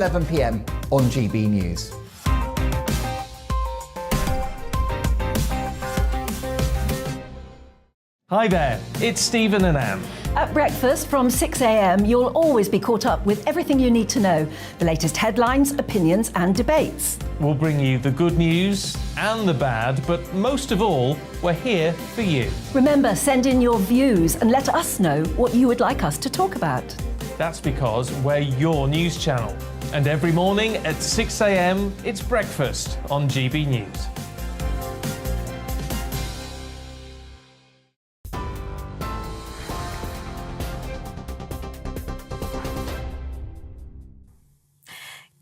11 p.m. on GB News. Hi there, it's Stephen and Anne. At breakfast from 6 a.m, you'll always be caught up with everything you need to know, the latest headlines, opinions and debates. We'll bring you the good news and the bad, but most of all, we're here for you. Remember, send in your views and let us know what you would like us to talk about. That's because we're your news channel. And every morning at 6 a.m, it's breakfast on GB News.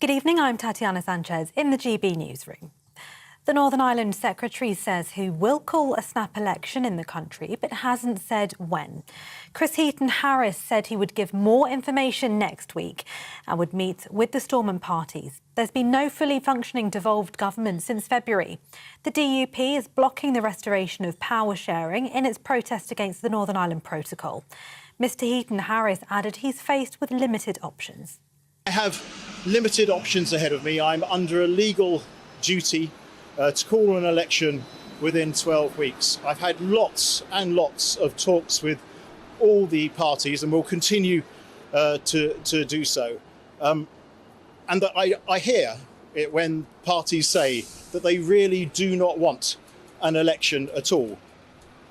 Good evening, I'm Tatiana Sanchez in the GB newsroom. The Northern Ireland Secretary says he will call a snap election in the country, but hasn't said when. Chris Heaton-Harris said he would give more information next week and would meet with the Stormont parties. There's been no fully functioning devolved government since February. The DUP is blocking the restoration of power sharing in its protest against the Northern Ireland Protocol. Mr Heaton-Harris added he's faced with limited options. I have limited options ahead of me. I'm under a legal duty to call an election within 12 weeks. I've had lots and lots of talks with all the parties and will continue to do so. And that I hear it when parties say that they really do not want an election at all.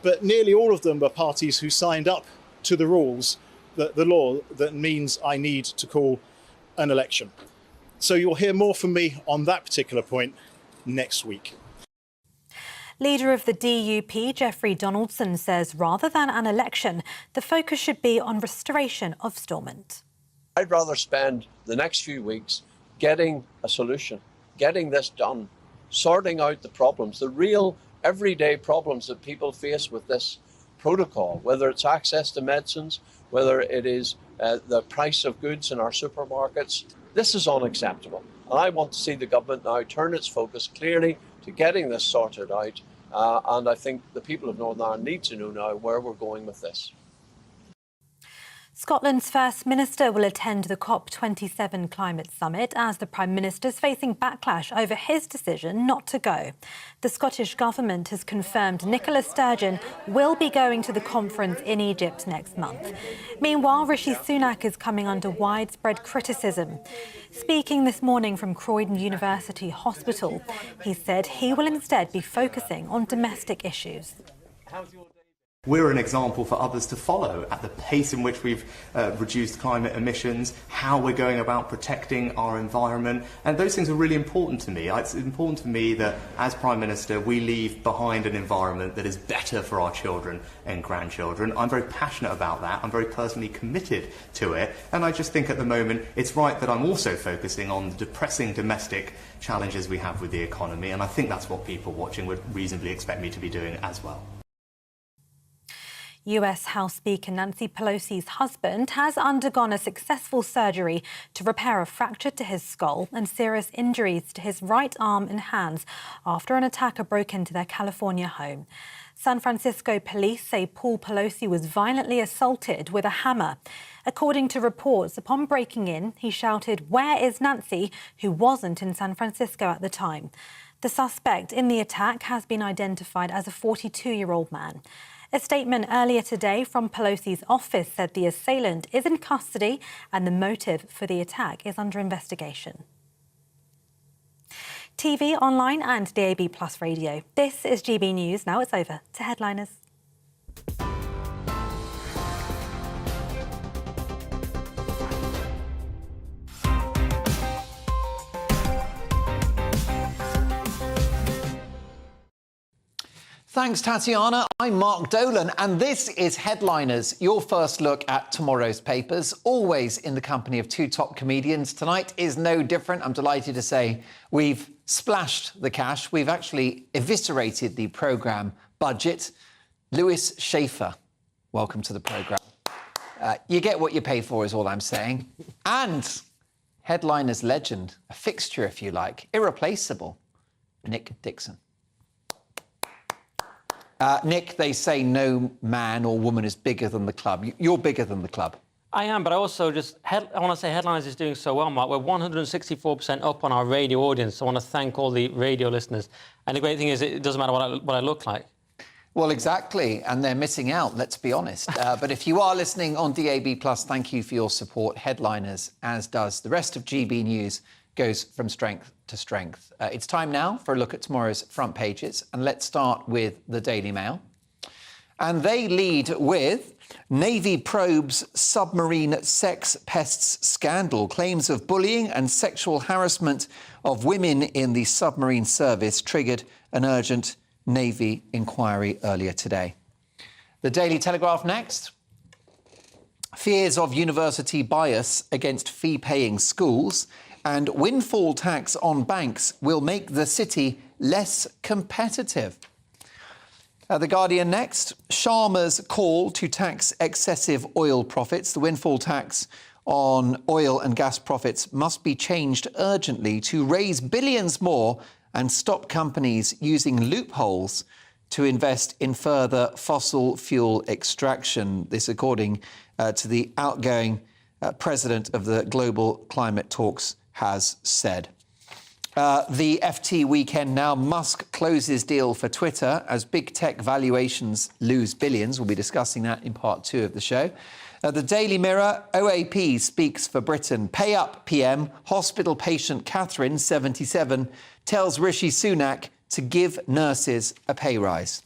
But nearly all of them are parties who signed up to the rules, the law that means I need to call an election. So you'll hear more from me on that particular point next week. Leader of the DUP, Jeffrey Donaldson, says rather than an election, the focus should be on restoration of Stormont. I'd rather spend the next few weeks getting a solution, getting this done, sorting out the problems, the real everyday problems that people face with this protocol, whether it's access to medicines, whether it is the price of goods in our supermarkets. This is unacceptable. And I want to see the government now turn its focus clearly to getting this sorted out. And I think the people of Northern Ireland need to know now where we're going with this. Scotland's First Minister will attend the COP27 climate summit as the Prime Minister's facing backlash over his decision not to go. The Scottish Government has confirmed Nicola Sturgeon will be going to the conference in Egypt next month. Meanwhile, Rishi Sunak is coming under widespread criticism. Speaking this morning from Croydon University Hospital, he said he will instead be focusing on domestic issues. We're an example for others to follow at the pace in which we've reduced climate emissions, how we're going about protecting our environment, and those things are really important to me. It's important to me that as Prime Minister we leave behind an environment that is better for our children and grandchildren. I'm very passionate about that, I'm very personally committed to it, and I just think at the moment it's right that I'm also focusing on the depressing domestic challenges we have with the economy, and I think that's what people watching would reasonably expect me to be doing as well. US House Speaker Nancy Pelosi's husband has undergone a successful surgery to repair a fracture to his skull and serious injuries to his right arm and hands after an attacker broke into their California home. San Francisco police say Paul Pelosi was violently assaulted with a hammer. According to reports, upon breaking in, he shouted, "Where is Nancy?" who wasn't in San Francisco at the time. The suspect in the attack has been identified as a 42-year-old man. A statement earlier today from Pelosi's office said the assailant is in custody and the motive for the attack is under investigation. TV, online and DAB+ radio. This is GB News. Now it's over to headliners. Thanks, Tatiana. I'm Mark Dolan, and this is Headliners, your first look at tomorrow's papers, always in the company of two top comedians. Tonight is no different. I'm delighted to say we've splashed the cash. We've actually eviscerated the programme budget. Lewis Schaefer, welcome to the programme. You get what you pay for is all I'm saying. And Headliners legend, a fixture if you like, irreplaceable, Nick Dixon. Nick, they say no man or woman is bigger than the club. You're bigger than the club. I am, but I also I want to say Headlines is doing so well, Mark. We're 164% up on our radio audience. I want to thank all the radio listeners. And the great thing is it doesn't matter what I look like. Well, exactly, and they're missing out, let's be honest. But if you are listening on DAB+, thank you for your support. Headliners, as does the rest of GB News, goes from strength to strength. It's time now for a look at tomorrow's front pages, and let's start with the Daily Mail. And they lead with Navy probes submarine sex pests scandal. Claims of bullying and sexual harassment of women in the submarine service triggered an urgent Navy inquiry earlier today. The Daily Telegraph next. Fears of university bias against fee-paying schools and windfall tax on banks will make the city less competitive. The Guardian next. Sharma's call to tax excessive oil profits. The windfall tax on oil and gas profits must be changed urgently to raise billions more and stop companies using loopholes to invest in further fossil fuel extraction. This according to the outgoing president of the Global Climate Talks has said. The FT weekend now. Musk closes deal for Twitter as big tech valuations lose billions. We'll be discussing that in part 2 of the show. The Daily Mirror. OAP speaks for Britain. Pay up, PM. Hospital patient Catherine, 77, tells Rishi Sunak to give nurses a pay rise.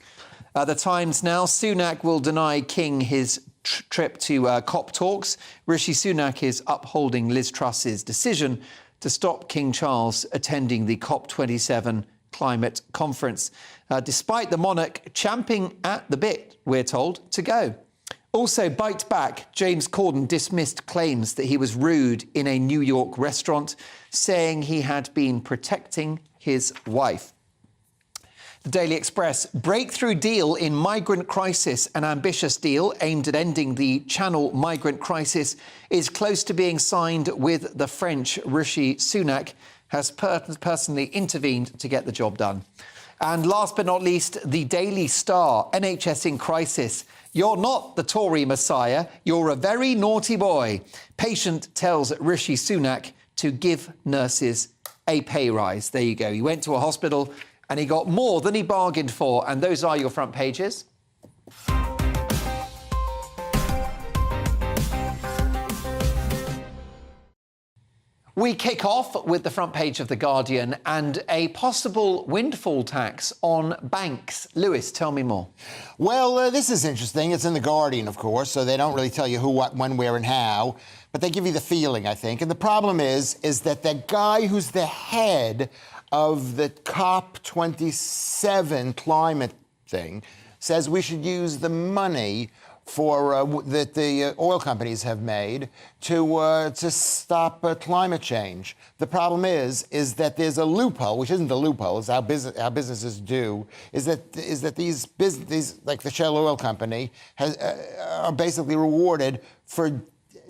The Times now. Sunak will deny King his trip to COP talks. Rishi Sunak is upholding Liz Truss's decision to stop King Charles attending the COP27 climate conference, despite the monarch champing at the bit, we're told, to go. Also, bite back. James Corden dismissed claims that he was rude in a New York restaurant, saying he had been protecting his wife. The Daily Express. Breakthrough deal in migrant crisis. An ambitious deal aimed at ending the Channel migrant crisis is close to being signed with the French. Rishi Sunak has personally intervened to get the job done. And last but not least, the Daily Star. NHS in crisis. You're not the Tory Messiah. You're a very naughty boy. Patient tells Rishi Sunak to give nurses a pay rise. There you go. He went to a hospital and he got more than he bargained for. And those are your front pages. We kick off with the front page of The Guardian and a possible windfall tax on banks. Lewis, tell me more. Well, this is interesting. It's in The Guardian, of course, so they don't really tell you who, what, when, where, and how. But they give you the feeling, I think. And the problem is that the guy who's the head of the COP27 climate thing says we should use the money for that the oil companies have made to stop climate change. The problem is that there's a loophole, which isn't the loophole, it's how businesses do, is that these like the Shell Oil Company are basically rewarded for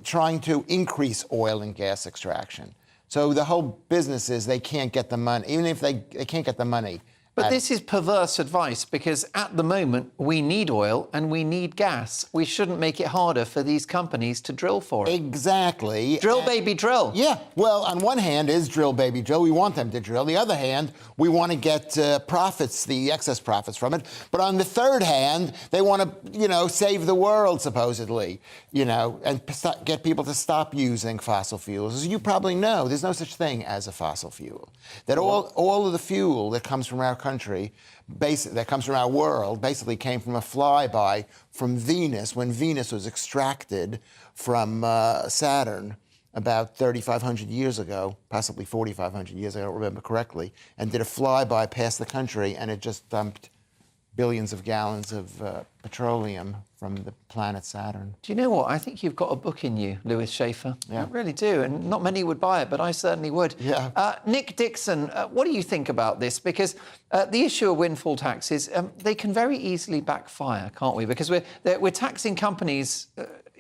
trying to increase oil and gas extraction. So the whole business is they can't get the money, even if they can't get the money. But this is perverse advice because at the moment we need oil and we need gas. We shouldn't make it harder for these companies to drill for it. Exactly. Drill, baby, drill. Yeah. Well, on one hand is drill, baby, drill. We want them to drill. The other hand, we want to get profits, the excess profits from it. But on the third hand, they want to, save the world, supposedly, and get people to stop using fossil fuels. As you probably know, there's no such thing as a fossil fuel. That all of the fuel that comes from our country, that comes from our world, basically came from a flyby from Venus when Venus was extracted from Saturn about 3,500 years ago, possibly 4,500 years, I don't remember correctly, and did a flyby past the country, and it just dumped billions of gallons of petroleum from the planet Saturn. Do you know what? I think you've got a book in you, Lewis Schaefer. Yeah. I really do, and not many would buy it, but I certainly would. Yeah. Nick Dixon, what do you think about this? Because the issue of windfall taxes, they can very easily backfire, can't we? Because we're taxing companies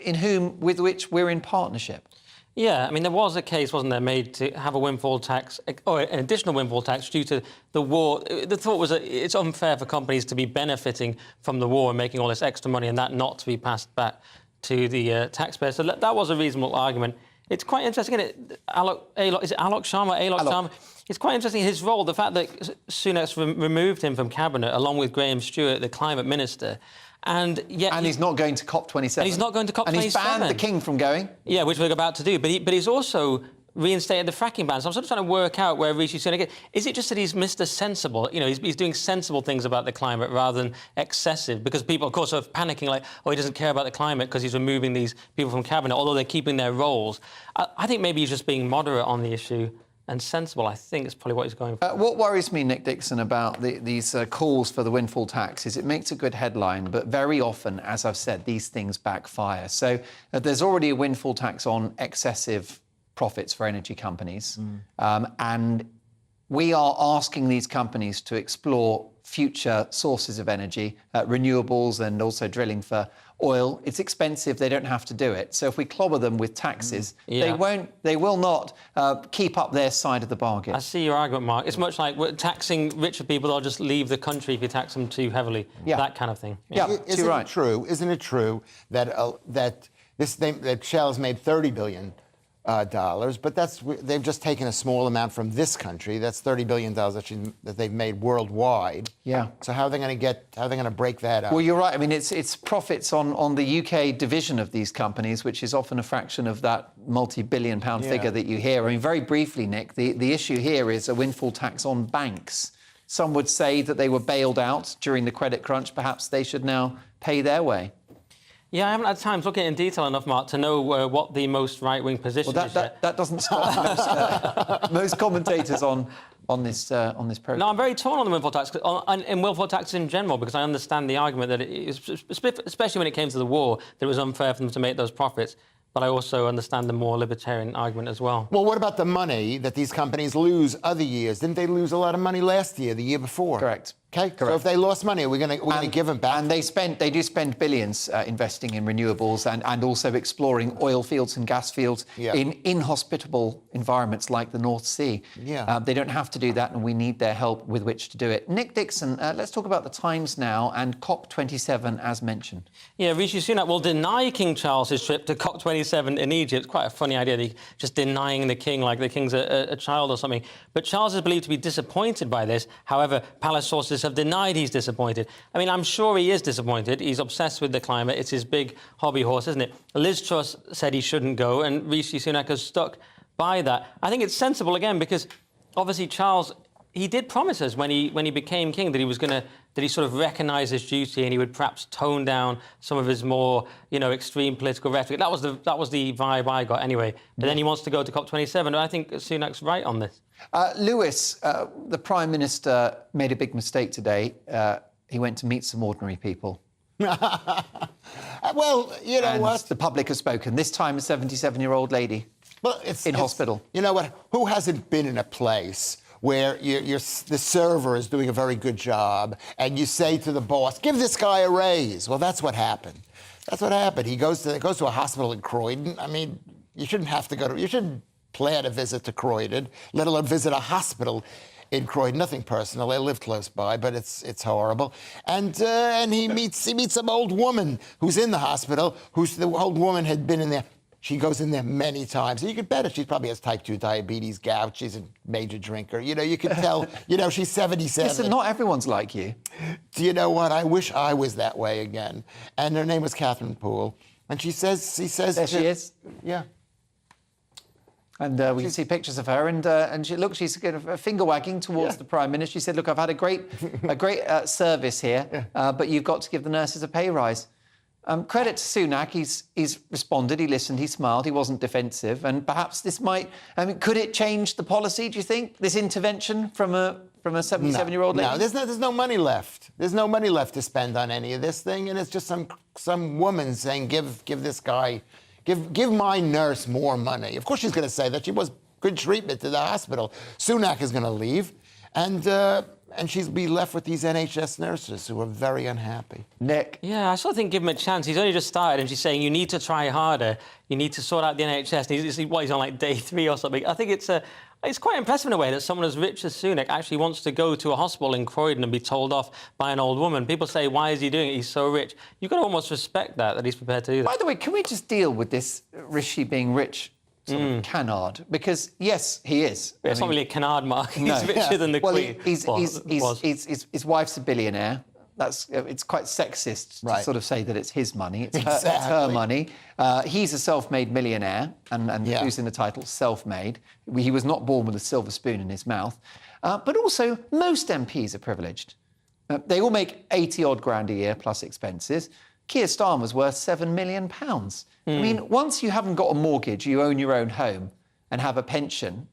with which we're in partnership. Yeah, I mean, there was a case, wasn't there, made to have a windfall tax, or an additional windfall tax due to the war. The thought was that it's unfair for companies to be benefiting from the war and making all this extra money and that not to be passed back to the taxpayer. So that was a reasonable argument. It's quite interesting, isn't it? Is it Alok Sharma? It's quite interesting, his role, the fact that Sunak's removed him from cabinet, along with Graham Stewart, the climate minister, and yet... And he's not going to COP27. And he's not going to COP27. And he's banned the King from going. Yeah, which we're about to do. But he's also reinstated the fracking ban. So I'm sort of trying to work out where Rishi Sunak is. Is it just that he's Mr. Sensible? You know, he's doing sensible things about the climate rather than excessive? Because people, of course, are panicking like, oh, he doesn't care about the climate because he's removing these people from cabinet, although they're keeping their roles. I think maybe he's just being moderate on the issue and sensible. I think is probably what he's going for. What worries me, Nick Dixon, about these calls for the windfall tax is it makes a good headline, but very often, as I've said, these things backfire. So there's already a windfall tax on excessive profits for energy companies. And we are asking these companies to explore future sources of energy, renewables and also drilling for oil. It's expensive. They don't have to do it. So if we clobber them with taxes, they will not keep up their side of the bargain. I see your argument, Mark. It's much like taxing richer people, they'll just leave the country if you tax them too heavily. That kind of thing. Isn't it true that Shell has made $30 billion? But they've just taken a small amount from this country. That's $30 billion that they've made worldwide. Yeah. So how are they going to break that up? Well, you're right. I mean, it's profits on the UK division of these companies, which is often a fraction of that multi-billion-pound figure that you hear. I mean, very briefly, Nick, the issue here is a windfall tax on banks. Some would say that they were bailed out during the credit crunch. Perhaps they should now pay their way. Yeah, I haven't had time to look at it in detail enough, Mark, to know what the most right-wing position is yet. That doesn't stop most commentators on this programme. No, I'm very torn on the windfall tax, and windfall tax in general, because I understand the argument that it is, especially when it came to the war, that it was unfair for them to make those profits. But I also understand the more libertarian argument as well. Well, what about the money that these companies lose other years? Didn't they lose a lot of money last year, the year before? Correct. Okay, correct. So if they lost money, are we going to give them back? And they do spend billions investing in renewables and also exploring oil fields and gas fields in inhospitable environments like the North Sea. They don't have to do that, and we need their help with which to do it. Nick Dixon, let's talk about the Times now and COP27, as mentioned. Yeah, Rishi Sunak will deny King Charles's trip to COP27 in Egypt. It's quite a funny idea, just denying the king like the king's a child or something. But Charles is believed to be disappointed by this. However, palace sources have denied he's disappointed. I mean, I'm sure he is disappointed. He's obsessed with the climate. It's his big hobby horse, isn't it? Liz Truss said he shouldn't go, and Rishi Sunak has stuck by that. I think it's sensible, again, because obviously Charles, he did promise us when he became king that he was going to, that he sort of recognised his duty and he would perhaps tone down some of his more, extreme political rhetoric. That was the vibe I got anyway. But then he wants to go to COP27, and I think Sunak's right on this. Lewis, the Prime Minister made a big mistake today. He went to meet some ordinary people. Well, you know what? The public has spoken. This time, a 77-year-old lady in hospital. You know what? Who hasn't been in a place where the server is doing a very good job and you say to the boss, give this guy a raise? Well, that's what happened. That's what happened. He goes to a hospital in Croydon. I mean, you shouldn't have to you shouldn't plan a visit to Croydon, let alone visit a hospital in Croydon. Nothing personal. I live close by, but it's horrible. And he meets some old woman who's in the hospital. The old woman had been in there. She goes in there many times. You could bet it. She probably has type 2 diabetes, gout. She's a major drinker. You can tell. She's 77. Listen, not everyone's like you. Do you know what? I wish I was that way again. And her name was Catherine Poole. And she says. There she is. Yeah. And we can see pictures of her, and she's finger wagging towards the Prime Minister. She said, "Look, I've had a great service here, but you've got to give the nurses a pay rise." Credit to Sunak, he's responded, he listened, he smiled, he wasn't defensive, and perhaps this could it change the policy? Do you think this intervention from a 77-year-old lady? No, there's no money left. There's no money left to spend on any of this thing, and it's just some woman saying, "Give this guy." Give my nurse more money. Of course she's going to say that. She was good treatment to the hospital. Sunak is going to leave, and she'll be left with these NHS nurses who are very unhappy. Nick? Yeah, I sort of think give him a chance. He's only just started, and she's saying, you need to try harder. You need to sort out the NHS. And he's on like day 3 or something. I think it's It's quite impressive in a way that someone as rich as Sunak actually wants to go to a hospital in Croydon and be told off by an old woman. People say, why is he doing it? He's so rich. You've got to almost respect that he's prepared to do that. By the way, can we just deal with this Rishi being rich sort of canard? Because, yes, he is. It's not really a canard, Mark. No. He's richer than the Queen. His wife's a billionaire. It's quite sexist to sort of say that it's his money. It's her money. He's a self-made millionaire, and using the title self-made. He was not born with a silver spoon in his mouth. But also, most MPs are privileged. They all make 80-odd grand a year plus expenses. Keir Starmer's worth £7 million. I mean, once you haven't got a mortgage, you own your own home and have a pension,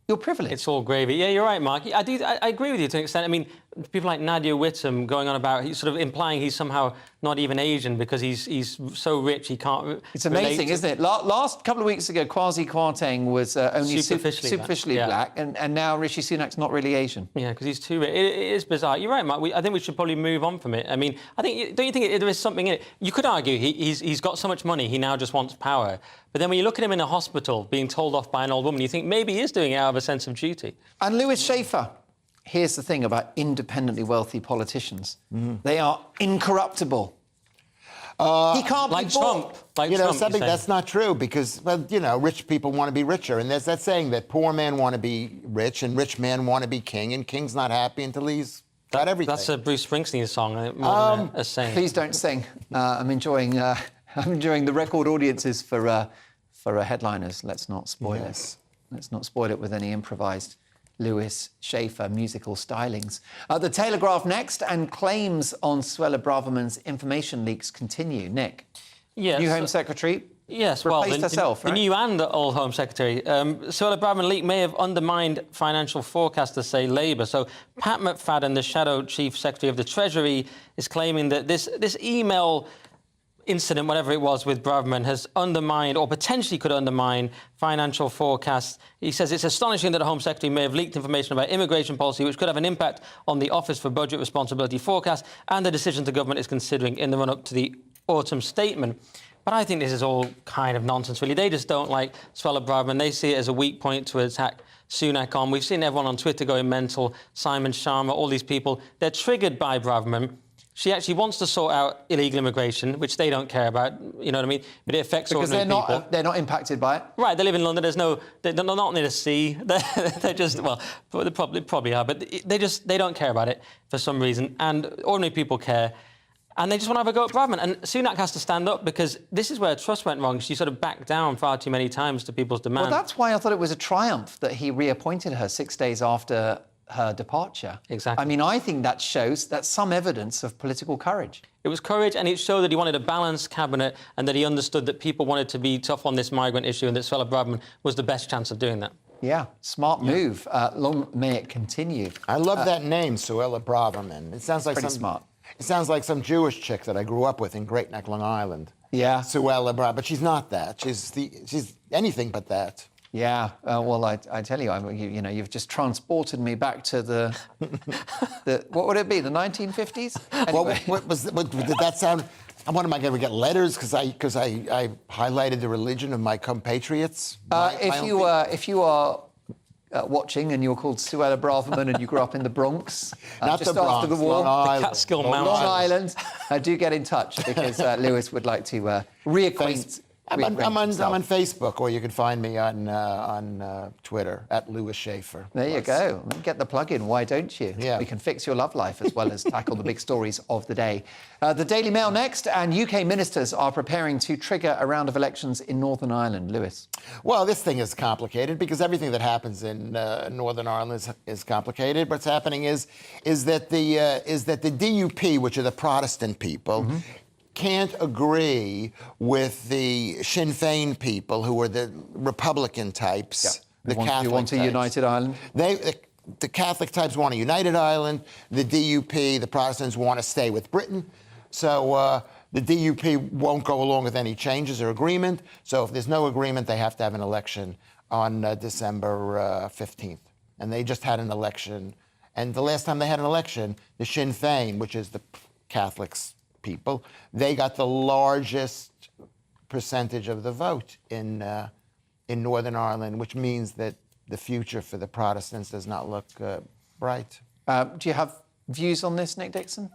you're privileged. It's all gravy. Yeah, you're right, Mark. I agree with you to an extent. I mean, people like Nadia Whittome going on about, he's sort of implying he's somehow not even Asian because he's so rich he can't. It's amazing, isn't it? Last couple of weeks ago, Kwasi Kwarteng was only superficially black, and now Rishi Sunak's not really Asian. Yeah, because he's too rich. It is bizarre. You're right, Mark. I think we should probably move on from it. I mean, don't you think there is something in it? You could argue he's got so much money, he now just wants power. But then when you look at him in a hospital being told off by an old woman, you think maybe he is doing it out of a sense of duty. And Lewis Schaefer. Here's the thing about independently wealthy politicians. They are incorruptible. He can't like be Trump. Like you know, Trump, something that's not true because, well, you know, rich people want to be richer. And there's that saying that poor men want to be rich and rich men want to be king, and king's not happy until he's got everything. That's a Bruce Springsteen song, more than a saying. Please don't sing. I'm enjoying the record audiences for headliners. Let's not spoil it. Let's not spoil it with any improvised Lewis Schaefer musical stylings. The Telegraph next, and claims on Suella Braverman's information leaks continue. Nick, new Home Secretary. Yes, replaced herself, the new and old Home Secretary. Suella Braverman leak may have undermined financial forecasters, say Labour. So Pat McFadden, the Shadow Chief Secretary of the Treasury, is claiming that this email incident, whatever it was, with Braverman has undermined or potentially could undermine financial forecasts. He says it's astonishing that a Home Secretary may have leaked information about immigration policy which could have an impact on the Office for Budget Responsibility forecast and the decisions the government is considering in the run-up to the autumn statement. But I think this is all kind of nonsense, really. They just don't like Suella Braverman. They see it as a weak point to attack Sunak on. We've seen everyone on Twitter going mental, Simon Sharma, all these people. They're triggered by Braverman. She actually wants to sort out illegal immigration, which they don't care about, you know what I mean? But it affects ordinary people. Because they're not impacted by it? Right, they live in London, they're not near the sea. They're just, well, they probably are, but they don't care about it for some reason. And ordinary people care. And they just want to have a go at Braverman. And Sunak has to stand up because this is where trust went wrong. She sort of backed down far too many times to people's demands. Well, that's why I thought it was a triumph that he reappointed her 6 days after her departure. Exactly. I mean, I think that shows that's some evidence of political courage. It was courage, and it showed that he wanted a balanced cabinet and that he understood that people wanted to be tough on this migrant issue and that Suella Braverman was the best chance of doing that. Yeah, smart move. Long may it continue. I love that name, Suella Braverman. It sounds like pretty smart. It sounds like some Jewish chick that I grew up with in Great Neck, Long Island. Yeah. Suella Braverman, but she's not that. She's anything but that. Yeah, well, I tell you, you've just transported me back to the what would it be, the 1950s? Anyway. What did that sound? What am I going to get letters because I highlighted the religion of my compatriots? If you are watching and you're called Suella Braverman and you grew up in the Bronx, Not just the Bronx, after the war, the Catskill Mountains, Long Island, do get in touch because Lewis would like to reacquaint. I'm on Facebook, or you can find me on Twitter at Lewis Schaefer. There you go. Get the plug in. Why don't you? Yeah. We can fix your love life as well as tackle the big stories of the day. The Daily Mail next, and UK ministers are preparing to trigger a round of elections in Northern Ireland. Lewis. Well, this thing is complicated because everything that happens in Northern Ireland is complicated. What's happening is that the DUP, which are the Protestant people, can't agree with the Sinn Féin people, who are the Republican types, the Catholic types. You want a united Ireland? The Catholic types want a united Ireland. The DUP, the Protestants, want to stay with Britain. So the DUP won't go along with any changes or agreement. So if there's no agreement, they have to have an election on December 15th. And they just had an election. And the last time they had an election, the Sinn Féin, which is the Catholics people, they got the largest percentage of the vote in Northern Ireland, which means that the future for the Protestants does not look bright. Do you have views on this, Nick Dixon?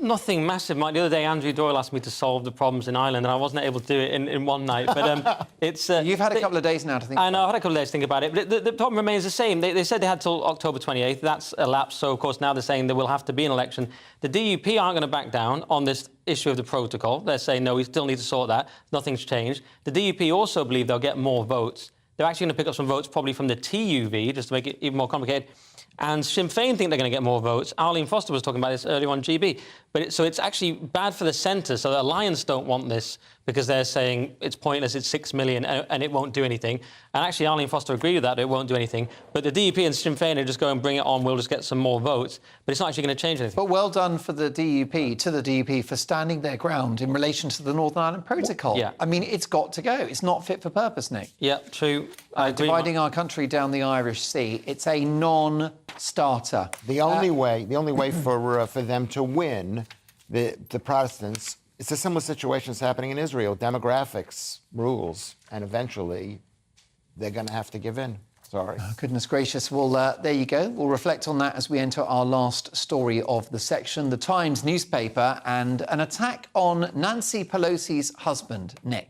Nothing massive, Mike. The other day, Andrew Doyle asked me to solve the problems in Ireland, and I wasn't able to do it in one night. But it's... You've had a couple of days now to think I know, I had a couple of days to think about it. But the problem remains the same. They said they had till October 28th. That's elapsed. So, of course, now they're saying there will have to be an election. The DUP aren't going to back down on this issue of the protocol. They're saying, no, we still need to sort that. Nothing's changed. The DUP also believe they'll get more votes. They're actually going to pick up some votes probably from the TUV, just to make it even more complicated. And Sinn Féin think they're going to get more votes. Arlene Foster was talking about this earlier on GB. So it's actually bad for the centre. So the Alliance don't want this because they're saying it's pointless, it's 6 million and it won't do anything. And actually Arlene Foster agreed with that, it won't do anything. But the DUP and Sinn Féin are just going, bring it on, we'll just get some more votes. But it's not actually going to change anything. But well done for the DUP, for standing their ground in relation to the Northern Ireland Protocol. Yeah. I mean, it's got to go. It's not fit for purpose, Nick. Yeah, true. I agree. Dividing our country down the Irish Sea, it's a non-starter. The only way for them to win, the Protestants, it's a similar situation that's happening in Israel. Demographics rules, and eventually they're going to have to give in. Sorry. Oh, goodness gracious. Well, there you go. We'll reflect on that as we enter our last story of the section. The Times newspaper and an attack on Nancy Pelosi's husband, Nick.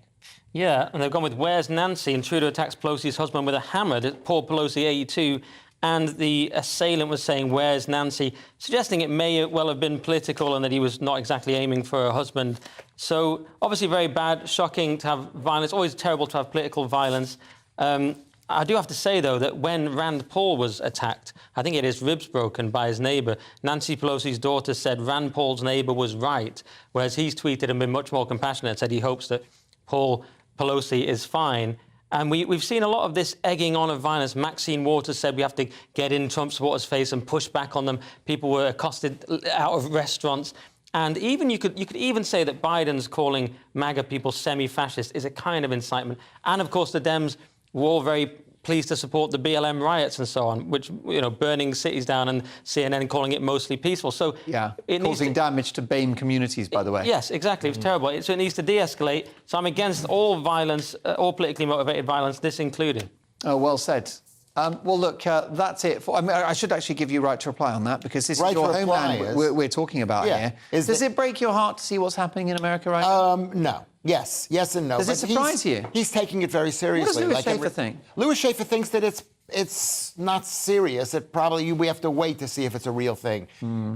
Yeah, and they've gone with Where's Nancy? And Trudeau attacks Pelosi's husband with a hammer. Poor Pelosi, 82. And the assailant was saying, where's Nancy? Suggesting it may well have been political and that he was not exactly aiming for her husband. So, obviously very bad, shocking to have violence. Always terrible to have political violence. I do have to say, though, that when Rand Paul was attacked, I think it is ribs broken by his neighbour. Nancy Pelosi's daughter said Rand Paul's neighbour was right, whereas he's tweeted and been much more compassionate and said he hopes that Paul Pelosi is fine. And we've seen a lot of this egging on of violence. Maxine Waters said we have to get in Trump supporters' face and push back on them. People were accosted out of restaurants. And even you could even say that Biden's calling MAGA people semi-fascist is a kind of incitement. And, of course, the Dems were all very pleased to support the BLM riots and so on, which, you know, burning cities down and CNN calling it mostly peaceful. So yeah, causing damage to BAME communities, by the way. Yes, exactly. It was terrible. So it needs to de-escalate. So I'm against all violence, all politically motivated violence, this included. Oh, well said. Well, look, that's it. I mean, I should actually give you right to reply on that because this is your homeland we're talking about here. Does it break your heart to see what's happening in America right now? No. Yes and no. Does it surprise you? He's taking it very seriously. What does Louis Schaefer think? Louis Schaefer thinks that it's not serious. It probably we have to wait to see if it's a real thing.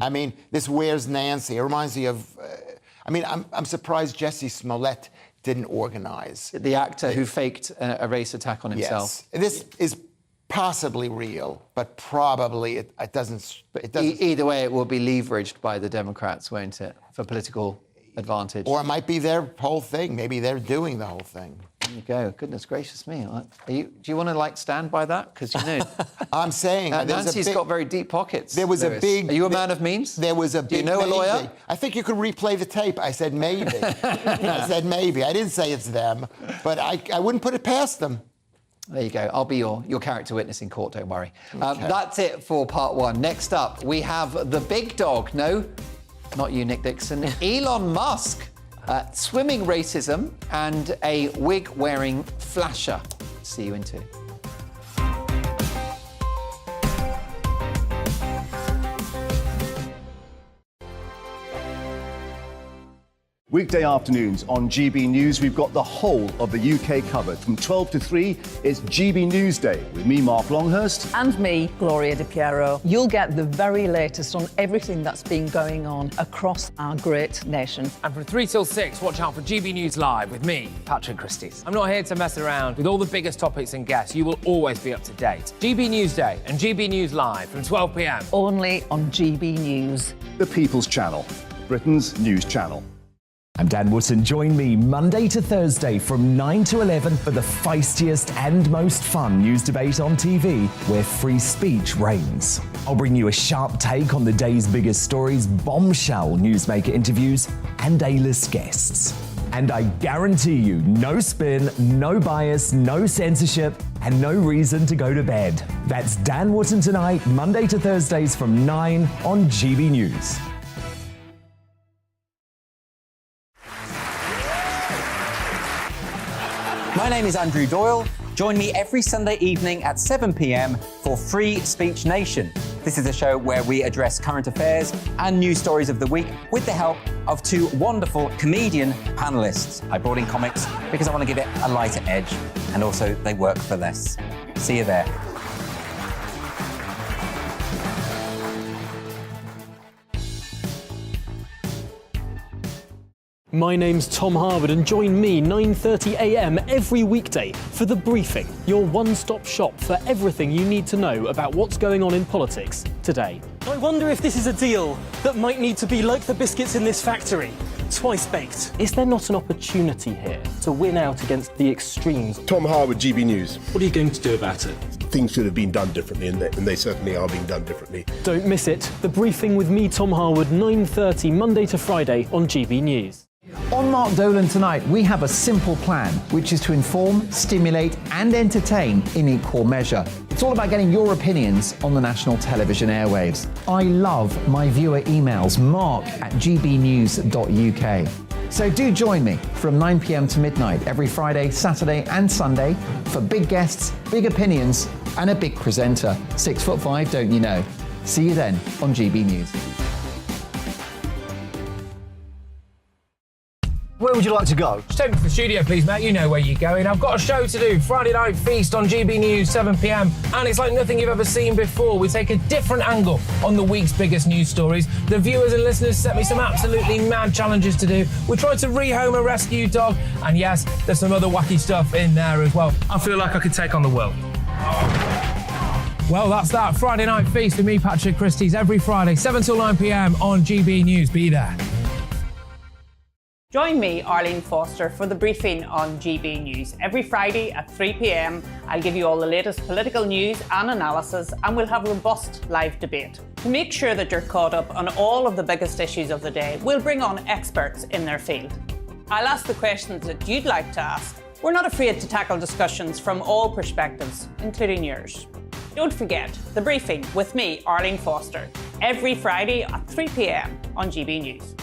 I mean, this Where's Nancy? It reminds me of. I'm surprised Jussie Smollett didn't organize. The actor who faked a race attack on himself. Yes. This is possibly real, but probably it doesn't. Either way, it will be leveraged by the Democrats, won't it, for political advantage? Or it might be their whole thing. Maybe they're doing the whole thing. There you go. Goodness gracious me. Do you want to, stand by that? Because, you know... I'm saying... Nancy's got very deep pockets. There was Lewis. a big... Are you a man of means? There was a big... Do you know a lawyer? I think you could replay the tape. I said maybe. I said maybe. I didn't say it's them, but I wouldn't put it past them. There you go. I'll be your character witness in court, don't worry. Okay. That's it for part one. Next up, we have the big dog. No, not you, Nick Dixon. Elon Musk. Swimming racism and a wig-wearing flasher. See you in two. Weekday afternoons on GB News, we've got the whole of the UK covered. From 12 to 3, it's GB News Day with me, Mark Longhurst. And me, Gloria Di Piero. You'll get the very latest on everything that's been going on across our great nation. And from 3 till 6, watch out for GB News Live with me, Patrick Christys. I'm not here to mess around. With all the biggest topics and guests, you will always be up to date. GB News Day and GB News Live from 12 p.m. Only on GB News. The People's Channel, Britain's news channel. I'm Dan Wootton. Join me Monday to Thursday from 9 to 11 for the feistiest and most fun news debate on TV, where free speech reigns. I'll bring you a sharp take on the day's biggest stories, bombshell newsmaker interviews, and A-list guests. And I guarantee you, no spin, no bias, no censorship, and no reason to go to bed. That's Dan Wootton tonight, Monday to Thursdays from 9 on GB News. My name is Andrew Doyle, Join me every Sunday evening at 7 p.m. for Free Speech Nation. This is a show where we address current affairs and news stories of the week with the help of two wonderful comedian panelists. I brought in comics because I want to give it a lighter edge, and also they work for less. See you there. My name's Tom Harwood, and join me 9:30 a.m. every weekday for The Briefing, your one-stop shop for everything you need to know about what's going on in politics today. I wonder if this is a deal that might need to be like the biscuits in this factory, twice baked. Is there not an opportunity here to win out against the extremes? Tom Harwood, GB News. What are you going to do about it? Things should have been done differently, and they certainly are being done differently. Don't miss it. The Briefing with me, Tom Harwood, 9:30 Monday to Friday on GB News. On Mark Dolan tonight, we have a simple plan, which is to inform, stimulate and entertain in equal measure. It's all about getting your opinions on the national television airwaves. I love my viewer emails, mark@gbnews.uk. So do join me from 9 p.m. to midnight every Friday, Saturday and Sunday for big guests, big opinions and a big presenter. 6'5", don't you know? See you then on GB News. Where would you like to go? Just take me to the studio, please, Matt. You know where you're going. I've got a show to do. Friday Night Feast on GB News, 7 p.m. And it's like nothing you've ever seen before. We take a different angle on the week's biggest news stories. The viewers and listeners set me some absolutely mad challenges to do. We tried to rehome a rescue dog. And yes, there's some other wacky stuff in there as well. I feel like I could take on the world. Well, that's that. Friday Night Feast with me, Patrick Christie's, every Friday, 7 till 9 p.m. on GB News. Be there. Join me, Arlene Foster, for The Briefing on GB News. Every Friday at 3 p.m, I'll give you all the latest political news and analysis, and we'll have robust live debate. To make sure that you're caught up on all of the biggest issues of the day, we'll bring on experts in their field. I'll ask the questions that you'd like to ask. We're not afraid to tackle discussions from all perspectives, including yours. Don't forget, The Briefing with me, Arlene Foster, every Friday at 3 p.m. on GB News.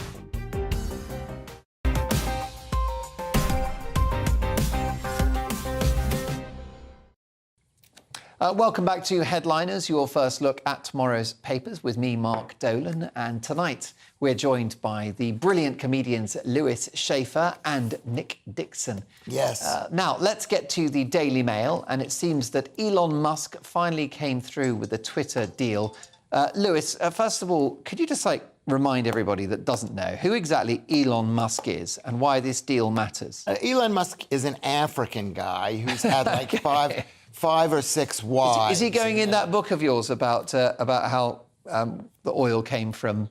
Welcome back to Headliners, your first look at tomorrow's papers with me, Mark Dolan. And tonight we're joined by the brilliant comedians Lewis Schaefer and Nick Dixon. Yes. Now, let's get to the Daily Mail. And it seems that Elon Musk finally came through with the Twitter deal. Lewis, first of all, could you just remind everybody that doesn't know who exactly Elon Musk is and why this deal matters? Elon Musk is an African guy who's had five or six wives. Is he going in that book of yours about how the oil came from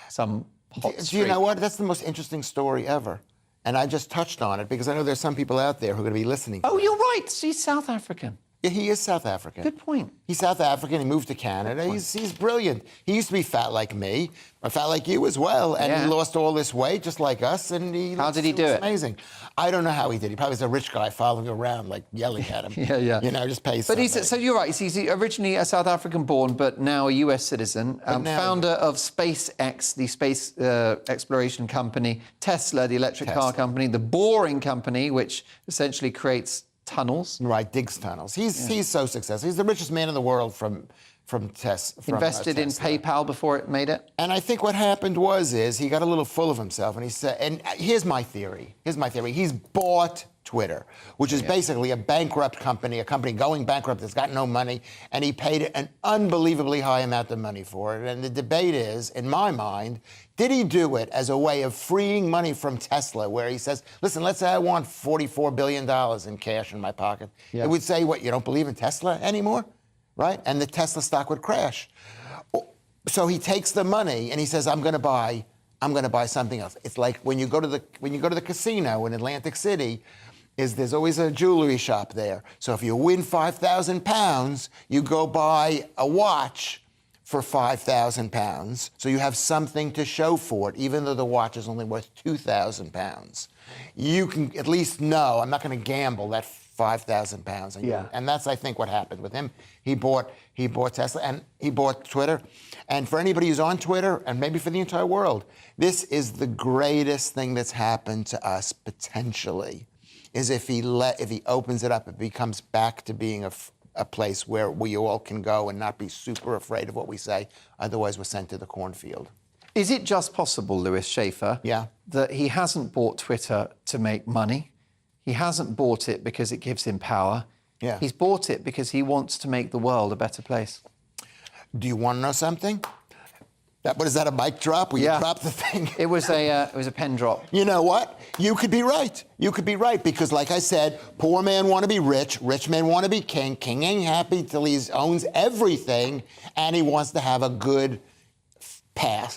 some hot street? Do you know what? That's the most interesting story ever. And I just touched on it because I know there's some people out there who are going to be listening to you're right. He's South African. Yeah, he is South African. Good point. He's South African. He moved to Canada. He's brilliant. He used to be fat like me, or fat like you as well, and he lost all this weight just like us. And how did he do it? Amazing. I don't know how he did. He probably was a rich guy following around, yelling at him. Yeah. You know, just pays. But so you're right. He's originally a South African born, but now a US citizen. Founder of SpaceX, the space exploration company, Tesla, the electric car company, the Boring Company, which essentially creates tunnels. Right, digs tunnels. He's so successful. He's the richest man in the world from Tesla. Invested in PayPal before it made it. And I think what happened is he got a little full of himself, and he said, and here's my theory. He's bought Twitter, which is basically a bankrupt company, a company going bankrupt that's got no money, and he paid an unbelievably high amount of money for it. And the debate is, in my mind, did he do it as a way of freeing money from Tesla, where he says, listen, let's say I want $44 billion in cash in my pocket. Yeah. It would say, what, you don't believe in Tesla anymore? Right? And the Tesla stock would crash. So he takes the money and he says, I'm going to buy something else. It's like when you go to the casino in Atlantic City, there's always a jewelry shop there. So if you win £5,000, you go buy a watch for £5,000. So you have something to show for it, even though the watch is only worth £2,000. You can at least know, I'm not going to gamble that £5,000. And that's, I think, what happened with him. He bought Tesla and he bought Twitter. And for anybody who's on Twitter, and maybe for the entire world, this is the greatest thing that's happened to us potentially is if he opens it up, it becomes back to being a place where we all can go and not be super afraid of what we say. Otherwise, we're sent to the cornfield. Is it just possible, Lewis Schaefer, that he hasn't bought Twitter to make money? He hasn't bought it because it gives him power. Yeah. He's bought it because he wants to make the world a better place. Do you want to know something? What is that, a mic drop? Will you drop the thing? It was a pen drop. You know what? You could be right. You could be right because, like I said, poor man want to be rich, rich man want to be king. King ain't happy till he owns everything, and he wants to have a good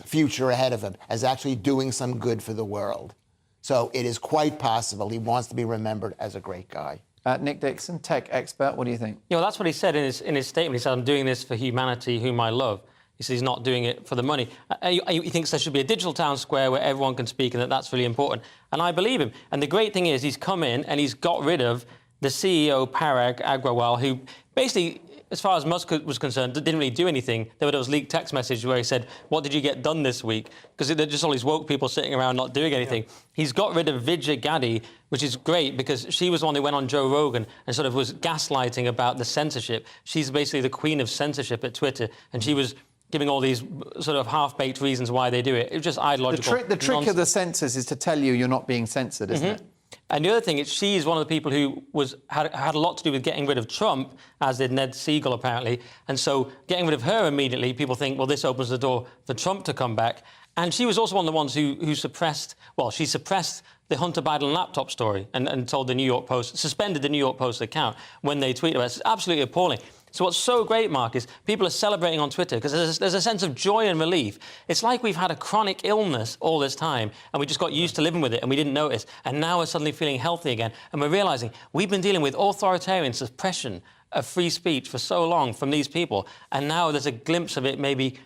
future ahead of him as actually doing some good for the world. So it is quite possible he wants to be remembered as a great guy. Nick Dixon, tech expert, what do you think? Yeah, well, that's what he said in his statement. He said, I'm doing this for humanity, whom I love. He says he's not doing it for the money. He thinks there should be a digital town square where everyone can speak and that's really important. And I believe him. And the great thing is he's come in and he's got rid of the CEO, Parag Agrawal, who basically, as far as Musk was concerned, didn't really do anything. There were those leaked text messages where he said, what did you get done this week? Because they're just all these woke people sitting around not doing anything. Yeah. He's got rid of Vijay Gadde, which is great because she was the one who went on Joe Rogan and sort of was gaslighting about the censorship. She's basically the queen of censorship at Twitter, and she was giving all these sort of half-baked reasons why they do it. It was just ideological. The trick of the censors is to tell you you're not being censored, isn't it? And the other thing is she's one of the people who had a lot to do with getting rid of Trump, as did Ned Siegel, apparently. And so getting rid of her immediately, people think, well, this opens the door for Trump to come back. And she was also one of the ones who suppressed the Hunter Biden laptop story and told the New York Post, suspended the New York Post account when they tweeted about it. It's absolutely appalling. So what's so great, Mark, is people are celebrating on Twitter because there's a sense of joy and relief. It's like we've had a chronic illness all this time and we just got used to living with it and we didn't notice. And now we're suddenly feeling healthy again. And we're realising we've been dealing with authoritarian suppression of free speech for so long from these people. And now there's a glimpse of it maybe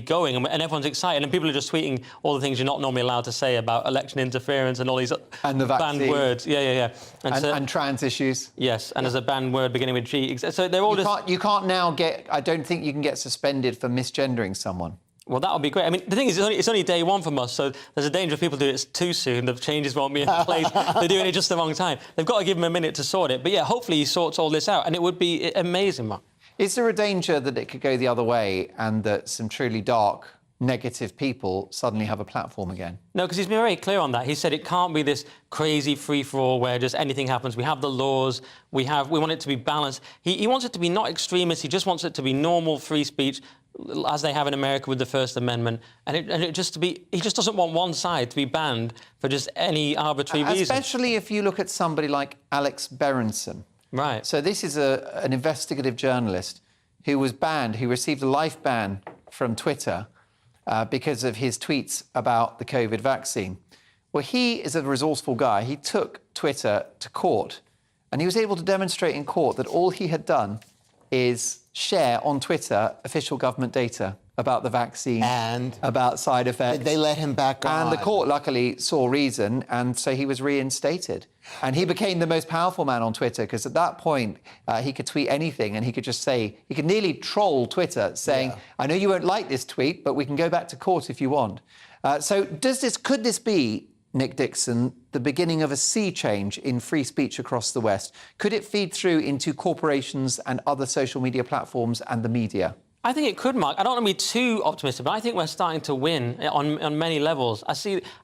going, and everyone's excited, and people are just tweeting all the things you're not normally allowed to say about election interference and all these banned words. And trans issues. Yes, and there's a banned word beginning with G. So they're all you can't now get. I don't think you can get suspended for misgendering someone. Well, that would be great. I mean, the thing is, it's only day one from us, so there's a danger if people do it too soon, the changes won't be in place. They're doing it just the wrong time. They've got to give him a minute to sort it. But yeah, hopefully he sorts all this out, and it would be amazing, Mark. Is there a danger that it could go the other way and that some truly dark, negative people suddenly have a platform again? No, because he's been very clear on that. He said it can't be this crazy free-for-all where just anything happens. We have the laws. We want it to be balanced. He wants it to be not extremist. He just wants it to be normal free speech, as they have in America with the First Amendment. And he just doesn't want one side to be banned for just any arbitrary reason. Especially if you look at somebody like Alex Berenson. Right. So this is an investigative journalist who was banned, who received a life ban from Twitter because of his tweets about the COVID vaccine. Well, he is a resourceful guy. He took Twitter to court, and he was able to demonstrate in court that all he had done is share on Twitter official government data about the vaccine and about side effects. Did they let him back on? And the court luckily saw reason, and so he was reinstated. And he became the most powerful man on Twitter because at that point he could tweet anything and he could just say, he could nearly troll Twitter saying, I know you won't like this tweet, but we can go back to court if you want. So could this be, Nick Dixon, the beginning of a sea change in free speech across the West? Could it feed through into corporations and other social media platforms and the media? I think it could, Mark. I don't want to be too optimistic, but I think we're starting to win on many levels. I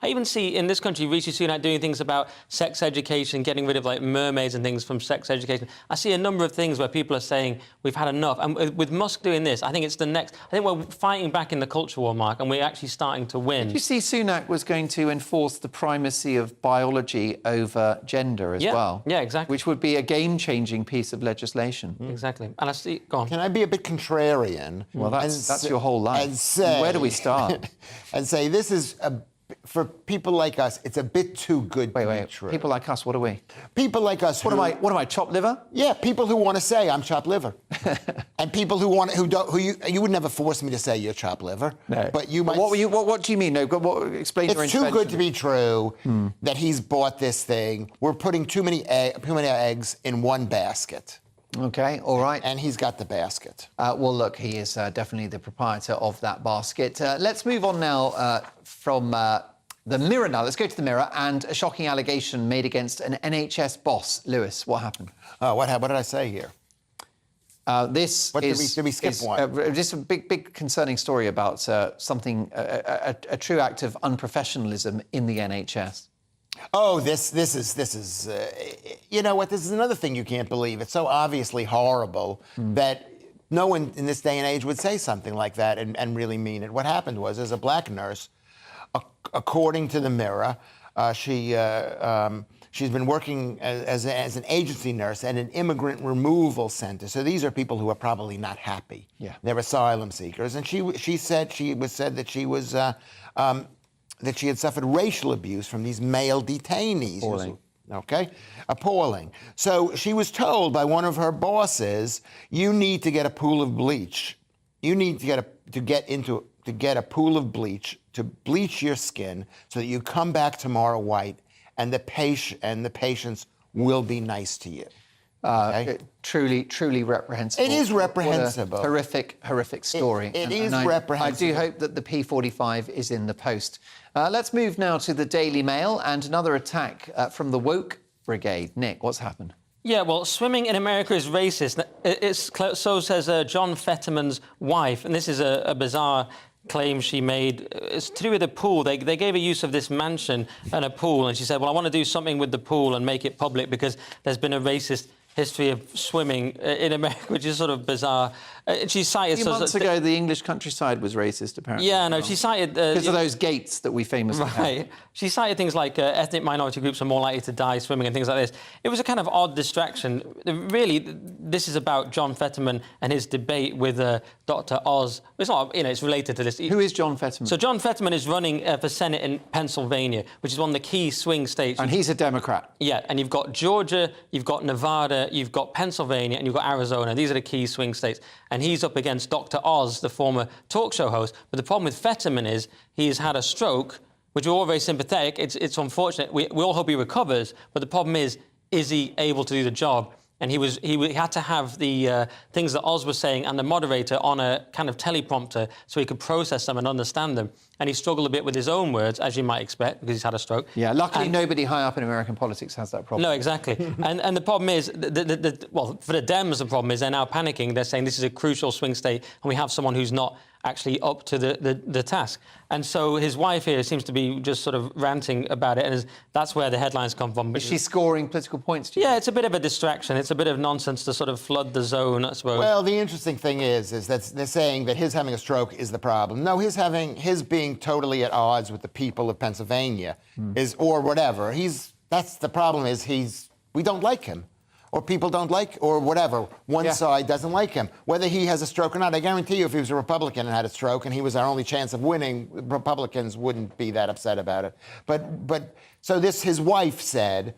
even see in this country Rishi Sunak doing things about sex education, getting rid of like mermaids and things from sex education. I see a number of things where people are saying we've had enough. And with Musk doing this, I think it's the next. I think we're fighting back in the culture war, Mark, and we're actually starting to win. Did you see Sunak was going to enforce the primacy of biology over gender as well? Yeah, exactly. Which would be a game-changing piece of legislation. Exactly. And I see. Go on. Can I be a bit contrarian? Well, that's your whole life. And say, where do we start? And say this is for people like us. It's a bit too good to be true. People like us. What are we? People like us. What am I? Chopped liver? Yeah, people who want to say I'm chopped liver, and people who you would never force me to say you're chopped liver. No. But you might. But what do you mean? No. Explain your intervention. It's too good to be true that he's bought this thing. We're putting too many eggs in one basket. OK, all right. And he's got the basket. Well, look, he is definitely the proprietor of that basket. Let's move on now from The Mirror now. Let's go to the Mirror and a shocking allegation made against an NHS boss. Lewis, what happened? What did I say here? This did we skip one? Just a big concerning story about something, a true act of unprofessionalism in the NHS. Oh, this is you know what? This is another thing you can't believe. It's so obviously horrible that no one in this day and age would say something like that and really mean it. What happened was, as a black nurse, according to the Mirror, she's been working as an agency nurse at an immigrant removal center. So these are people who are probably not happy. Yeah. They're asylum seekers. And she said that she was that she had suffered racial abuse from these male detainees. Appalling. Okay? Appalling. So she was told by one of her bosses, you need to get a pool of bleach. You need to get a pool of bleach to bleach your skin so that you come back tomorrow white and the patients will be nice to you. Okay? Truly reprehensible. It is reprehensible. What a horrific story. It is I reprehensible. do hope that the P45 is in the post. Let's move now to the Daily Mail and another attack from the woke brigade. Nick, what's happened? Yeah, well, swimming in America is racist. So says John Fetterman's wife, and this is a bizarre claim she made. It's to do with a pool. They gave her use of this mansion and a pool, and she said, well, I want to do something with the pool and make it public because there's been a racist history of swimming in America, which is sort of bizarre. She cited... A few months ago, the English countryside was racist, apparently. Yeah, no, she cited... because of those gates that we famously Right. have. She cited things like ethnic minority groups are more likely to die swimming and things like this. It was a kind of odd distraction. Really, this is about John Fetterman and his debate with Dr. Oz. It's not, it's related to this. Who is John Fetterman? So John Fetterman is running for Senate in Pennsylvania, which is one of the key swing states. And he's a Democrat. Yeah, and you've got Georgia, you've got Nevada, you've got Pennsylvania, and you've got Arizona. These are the key swing states. And he's up against Dr. Oz, the former talk show host. But the problem with Fetterman is he's had a stroke, which we're all very sympathetic. It's unfortunate. We all hope he recovers. But the problem is he able to do the job? And he had to have the things that Oz was saying and the moderator on a kind of teleprompter so he could process them and understand them. And he struggled a bit with his own words, as you might expect, because he's had a stroke. Yeah, luckily nobody high up in American politics has that problem. No, exactly. and the problem is, well, for the Dems, the problem is they're now panicking. They're saying this is a crucial swing state and we have someone who's not actually up to the task. And so his wife here seems to be just sort of ranting about it, and that's where the headlines come from. Is she scoring political points? Yeah, it's a bit of a distraction. It's a bit of nonsense to sort of flood the zone, I suppose. Well, the interesting thing is that they're saying that his having a stroke is the problem. No, his being totally at odds with the people of Pennsylvania is, or whatever. That's the problem is we don't like him. Or people don't like, or whatever. One side doesn't like him. Whether he has a stroke or not, I guarantee you if he was a Republican and had a stroke and he was our only chance of winning, Republicans wouldn't be that upset about it. But so his wife said,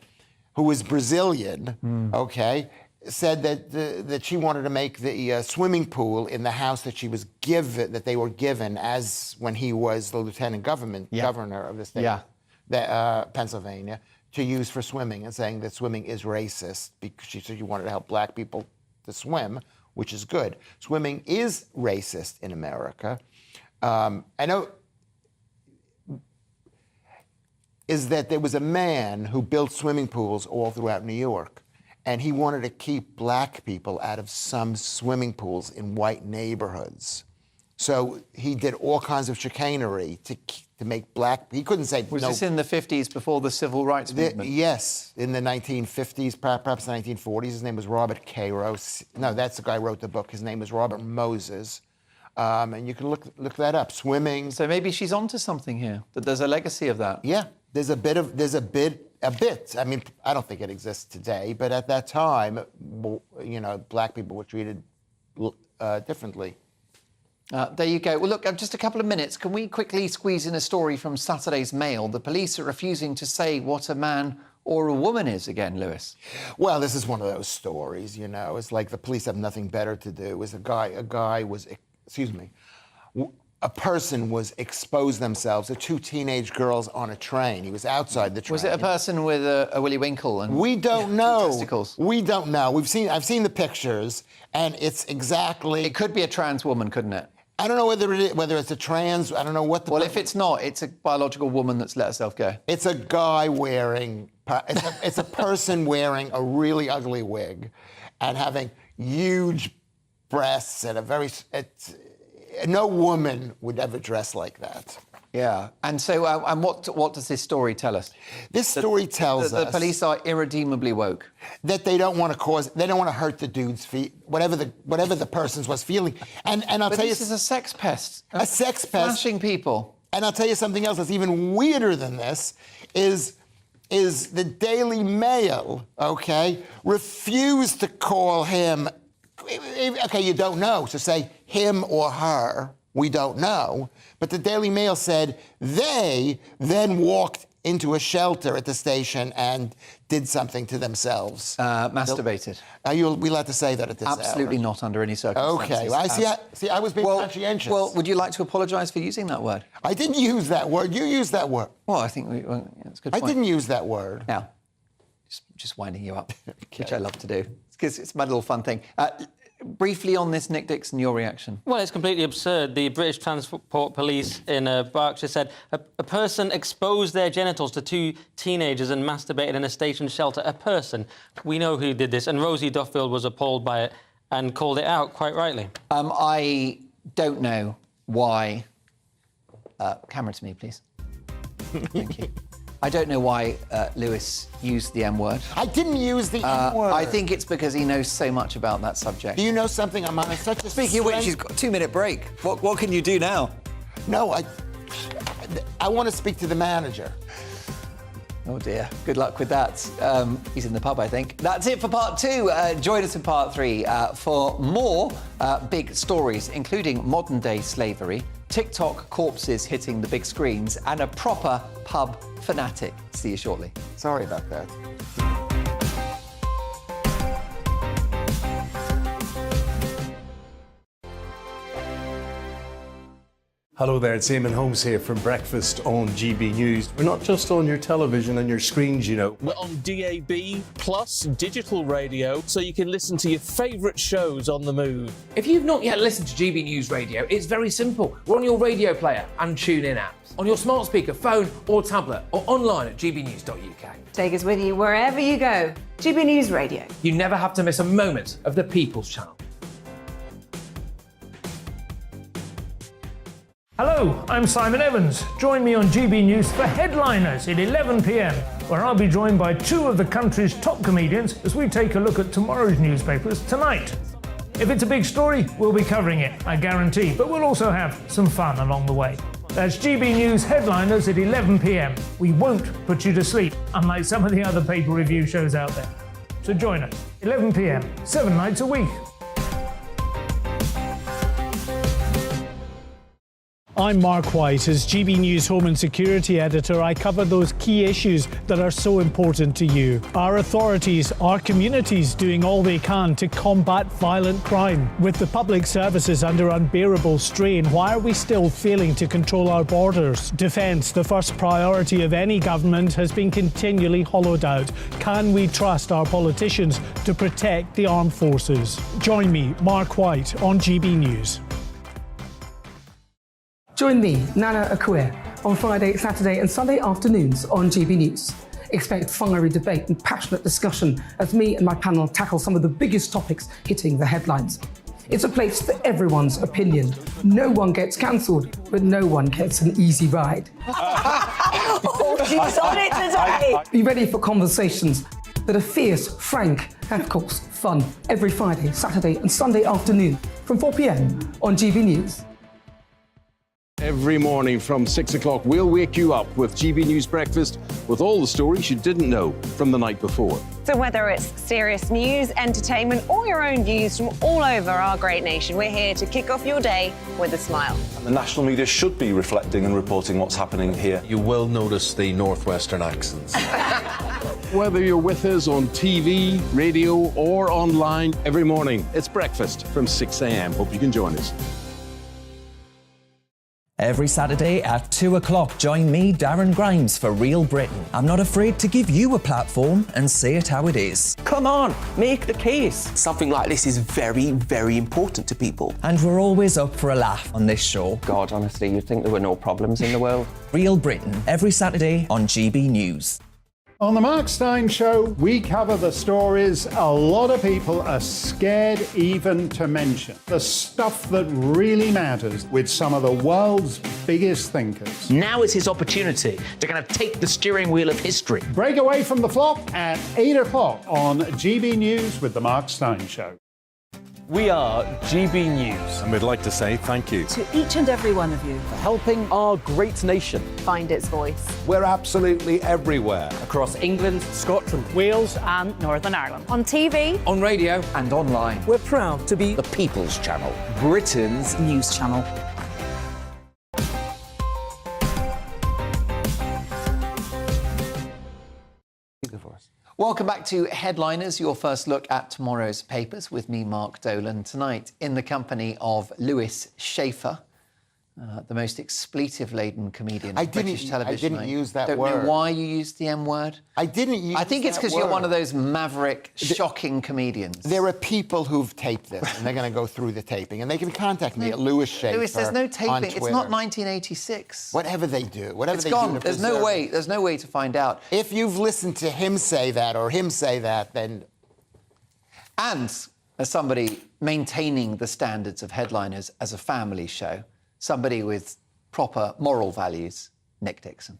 who is Brazilian, okay, said that she wanted to make the swimming pool in the house that they were given as when he was the lieutenant governor of the state, Pennsylvania, to use for swimming, and saying that swimming is racist because she said she wanted to help black people to swim, which is good. Swimming is racist in America. I know is that there was a man who built swimming pools all throughout New York, and he wanted to keep black people out of some swimming pools in white neighborhoods. So he did all kinds of chicanery to make black... He couldn't say... Was this in the 50s, before the civil rights movement? Yes, in the 1950s, perhaps the 1940s. His name was Robert Cairo. No, that's the guy who wrote the book. His name was Robert Moses. And you can look that up. Swimming... So maybe she's onto something here, that there's a legacy of that. Yeah, there's a bit. I mean, I don't think it exists today, but at that time, black people were treated differently. There you go. Well, look, just a couple of minutes. Can we quickly squeeze in a story from Saturday's Mail? The police are refusing to say what a man or a woman is again, Lewis. Well, this is one of those stories, It's like the police have nothing better to do. A person was exposed themselves to two teenage girls on a train. He was outside the train. Was it a person with a Willy Winkle? And we don't know. Testicles? We don't know. I've seen the pictures, and it's exactly... It could be a trans woman, couldn't it? I don't know whether it's a trans. I don't know what the. Well, if it's not, it's a biological woman that's let herself go. It's a guy wearing. It's a person wearing a really ugly wig, and having huge breasts and no woman would ever dress like that. Yeah, and so, and what does this story tell us? This story tells us the police are irredeemably woke. That they don't want to hurt the dude's feet, whatever the person was feeling. And I'll tell you, this is a sex pest. A sex pest, smashing people. And I'll tell you something else that's even weirder than this is the Daily Mail, okay, refused to call him. Okay, you don't know, so say him or her. We don't know. But the Daily Mail said they then walked into a shelter at the station and did something to themselves. Masturbated. Are you allowed to say that at this hour? Absolutely not under any circumstances. Okay. Well, I was being conscientious. Well, would you like to apologise for using that word? I didn't use that word. You used that word. Well, I think it's a good point. I didn't use that word. Now, just winding you up, which I love to do. It's my little fun thing. Briefly on this, Nick Dixon, your reaction? Well, it's completely absurd. The British Transport Police in Berkshire said a person exposed their genitals to 2 teenagers and masturbated in a station shelter. A person. We know who did this, and Rosie Duffield was appalled by it and called it out, quite rightly. I don't know why... camera to me, please. Thank you. I don't know why Lewis used the M-word. I didn't use the M-word. I think it's because he knows so much about that subject. Do you know something? I'm on such a... Speaking of which, he's got a 2-minute break. What can you do now? No, I want to speak to the manager. Oh, dear. Good luck with that. He's in the pub, I think. That's it for part 2. Join us in part 3 for more big stories, including modern-day slavery, TikTok corpses hitting the big screens, and a proper pub fanatic. See you shortly. Sorry about that. Hello there, it's Eamon Holmes here from Breakfast on GB News. We're not just on your television and your screens, you know. We're on DAB plus digital radio, so you can listen to your favourite shows on the move. If you've not yet listened to GB News Radio, it's very simple. We're on your radio player and TuneIn apps, on your smart speaker, phone or tablet, or online at gbnews.uk. Take us with you wherever you go. GB News Radio. You never have to miss a moment of the People's Channel. Hello, I'm Simon Evans. Join me on GB News for Headliners at 11 p.m, where I'll be joined by 2 of the country's top comedians as we take a look at tomorrow's newspapers tonight. If it's a big story, we'll be covering it, I guarantee, but we'll also have some fun along the way. That's GB News Headliners at 11 p.m. We won't put you to sleep, unlike some of the other paper review shows out there. So join us, 11 p.m, 7 nights a week. I'm Mark White. As GB News Home and Security Editor, I cover those key issues that are so important to you. Our authorities, our communities doing all they can to combat violent crime. With the public services under unbearable strain, why are we still failing to control our borders? Defence, the first priority of any government, has been continually hollowed out. Can we trust our politicians to protect the armed forces? Join me, Mark White, on GB News. Join me, Nana Akua, on Friday, Saturday and Sunday afternoons on GB News. Expect fiery debate and passionate discussion as me and my panel tackle some of the biggest topics hitting the headlines. It's a place for everyone's opinion. No one gets cancelled, but no one gets an easy ride. Oh, she's on it today! Be ready for conversations that are fierce, frank, and of course, fun. Every Friday, Saturday and Sunday afternoon from 4 p.m. on GB News. Every morning from 6 o'clock, we'll wake you up with GB News Breakfast with all the stories you didn't know from the night before. So whether it's serious news, entertainment, or your own views from all over our great nation, we're here to kick off your day with a smile. And the national media should be reflecting and reporting what's happening here. You will notice the northwestern accents. Whether you're with us on TV, radio, or online, every morning, it's breakfast from 6 a.m. Hope you can join us. Every Saturday at 2 o'clock, join me, Darren Grimes, for Real Britain. I'm not afraid to give you a platform and say it how it is. Come on, make the case. Something like this is very, very important to people. And we're always up for a laugh on this show. God, honestly, you'd think there were no problems in the world. Real Britain, every Saturday on GB News. On the Mark Steyn Show, we cover the stories a lot of people are scared even to mention. The stuff that really matters with some of the world's biggest thinkers. Now is his opportunity to kind of take the steering wheel of history. Break away from the flop at 8 o'clock on GB News with the Mark Steyn Show. We are GB News. And we'd like to say thank you to each and every one of you for helping our great nation find its voice. We're absolutely everywhere. Across England, Scotland, Wales and Northern Ireland. On TV, on radio and online. We're proud to be the People's Channel, Britain's news channel. Welcome back to Headliners, your first look at tomorrow's papers with me, Mark Dolan. Tonight, in the company of Lewis Schaefer, the most expletive-laden comedian of British television. I didn't use that word. Don't know why you used the M word. I didn't use I think it's because you're one of those maverick, shocking comedians. There are people who've taped this, and they're going to go through the taping, and they can contact me at Lewis Schaefer. Lewis, there's no taping. It's not 1986. Whatever they do, whatever it's they gone. do. There's no way. There's no way to find out. If you've listened to him say that or him say that, then. And as somebody maintaining the standards of Headliners as a family show, somebody with proper moral values, Nick Dixon.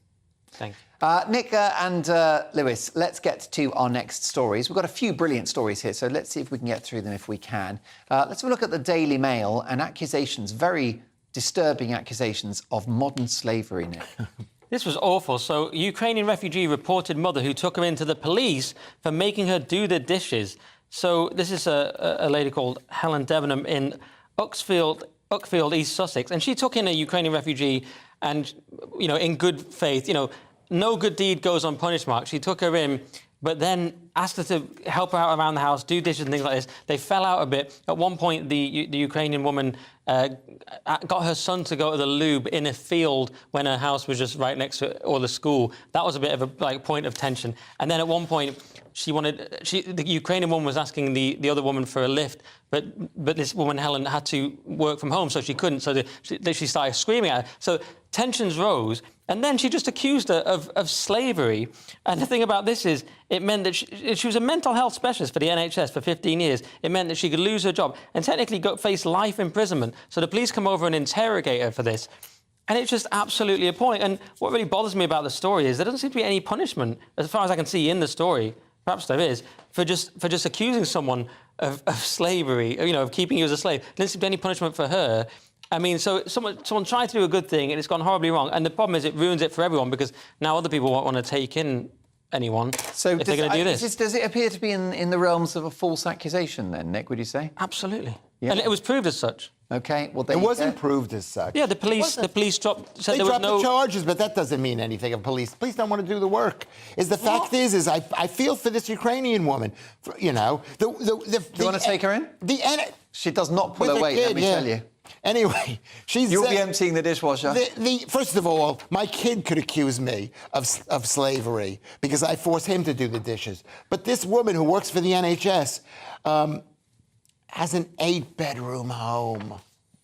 Thank you. Nick and Lewis, let's get to our next stories. We've got a few brilliant stories here, so let's see if we can get through them if we can. Let's have a look at the Daily Mail and accusations, very disturbing accusations of modern slavery, Nick. This was awful. So, Ukrainian refugee reported mother who took her into the police for making her do the dishes. So, this is a lady called Helen Debenham in Uckfield, East Sussex, and she took in a Ukrainian refugee and, you know, in good faith, you know, no good deed goes unpunished, Mark. She took her in, but then asked her to help her out around the house, do dishes and things like this. They fell out a bit. At one point, the Ukrainian woman got her son to go to the lube in a field when her house was just right next to it, or the school. That was a bit of a point of tension. And then at one point, the Ukrainian woman was asking the other woman for a lift, but this woman, Helen, had to work from home, so she couldn't. So she started screaming at her. So tensions rose, and then she just accused her of slavery. And the thing about this is, it meant that she was a mental health specialist for the NHS for 15 years. It meant that she could lose her job and technically face life imprisonment. So the police come over and interrogate her for this. And it's just absolutely appalling. And what really bothers me about the story is there doesn't seem to be any punishment, as far as I can see in the story, perhaps there is, for just accusing someone of slavery, you know, of keeping you as a slave. There doesn't seem to be any punishment for her. I mean, so someone tried to do a good thing and it's gone horribly wrong. And the problem is it ruins it for everyone because now other people won't want to take in anyone if they're going to do this. Does it appear to be in the realms of a false accusation then, Nick, would you say? Absolutely. Yeah. And it was proved as such. OK, well, it wasn't proved as such. Yeah, the police said there was no... the charges, but that doesn't mean anything of police. Police don't want to do the work. The fact is I feel for this Ukrainian woman. You know, do you want to take her in? She does not pull her weight, let me tell you. Anyway, You'll be emptying the dishwasher. First of all, my kid could accuse me of slavery because I force him to do the dishes. But this woman who works for the NHS has an 8-bedroom home.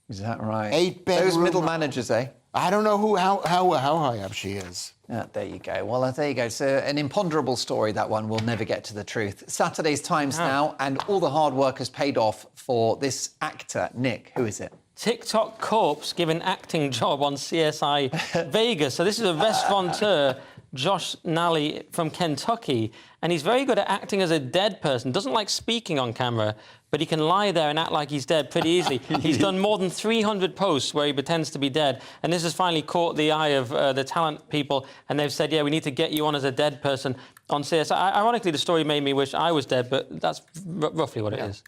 Is that right? 8-bedroom. Those middle managers, eh? I don't know how high up she is. There you go. Well, there you go. So an imponderable story, that one. We'll never get to the truth. Saturday's Times now, and all the hard work has paid off for this actor, Nick. Who is it? TikTok corpse given acting job on CSI Vegas. So this is a restaurateur, Josh Nally from Kentucky, and he's very good at acting as a dead person. Doesn't like speaking on camera, but he can lie there and act like he's dead pretty easily. He's done more than 300 posts where he pretends to be dead, and this has finally caught the eye of the talent people, and they've said, yeah, we need to get you on as a dead person on CSI. Ironically, the story made me wish I was dead, but that's roughly what it is.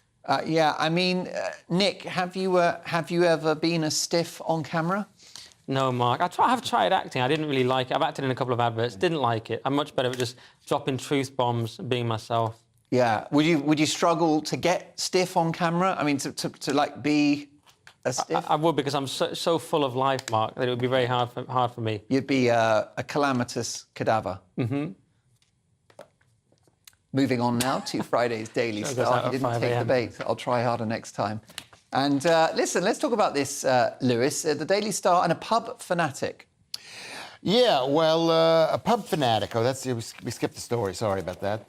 Yeah, I mean, Nick, have you ever been a stiff on camera? No, Mark. I have tried acting. I didn't really like it. I've acted in a couple of adverts. Didn't like it. I'm much better at just dropping truth bombs and being myself. Yeah. Would you struggle to get stiff on camera? I mean, to like be I would, because I'm so full of life, Mark, that it would be very hard for me. You'd be a calamitous cadaver. Mm-hmm. Moving on now to Friday's Daily Star. He didn't take the bait. I'll try harder next time. And listen, let's talk about this, Lewis. The Daily Star and a pub fanatic. Yeah, well, a pub fanatic. Oh, we skipped the story. Sorry about that.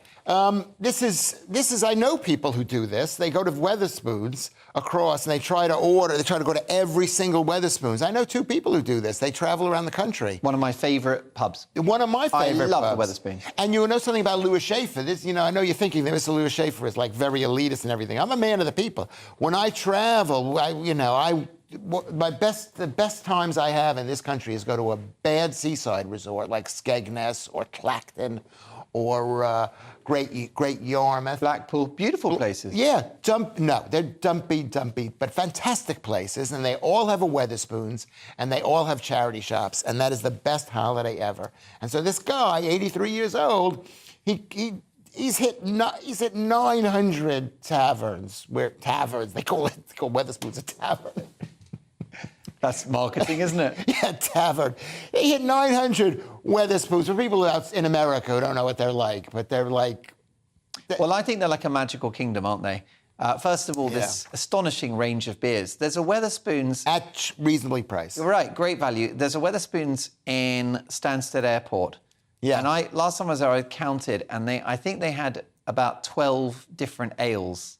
This is. I know people who do this. They go to Wetherspoons across and they try to order. They try to go to every single Wetherspoons. I know 2 people who do this. They travel around the country. One of my favourite pubs. One of my favorite. I love pubs. the Wetherspoons. And you know something about Louis Schaefer. This, I know you're thinking that Mr. Louis Schaefer is like very elitist and everything. I'm a man of the people. When I travel, the best times I have in this country is go to a bad seaside resort like Skegness or Clacton or Great Yarmouth. Blackpool, beautiful places. Yeah, they're dumpy, but fantastic places, and they all have a Wetherspoons, and they all have charity shops, and that is the best holiday ever. And so this guy, 83 years old, he's hit 900 taverns. They call Wetherspoons a tavern. That's marketing, isn't it? Yeah, tavern. He hit 900 Wetherspoons. For people out in America who don't know what they're like, but they're like... Well, I think they're like a magical kingdom, aren't they? First of all, this astonishing range of beers. There's a Wetherspoons... At reasonably priced. Right, great value. There's a Wetherspoons in Stansted Airport. Yeah. And last time I was there, I counted, and I think they had about 12 different ales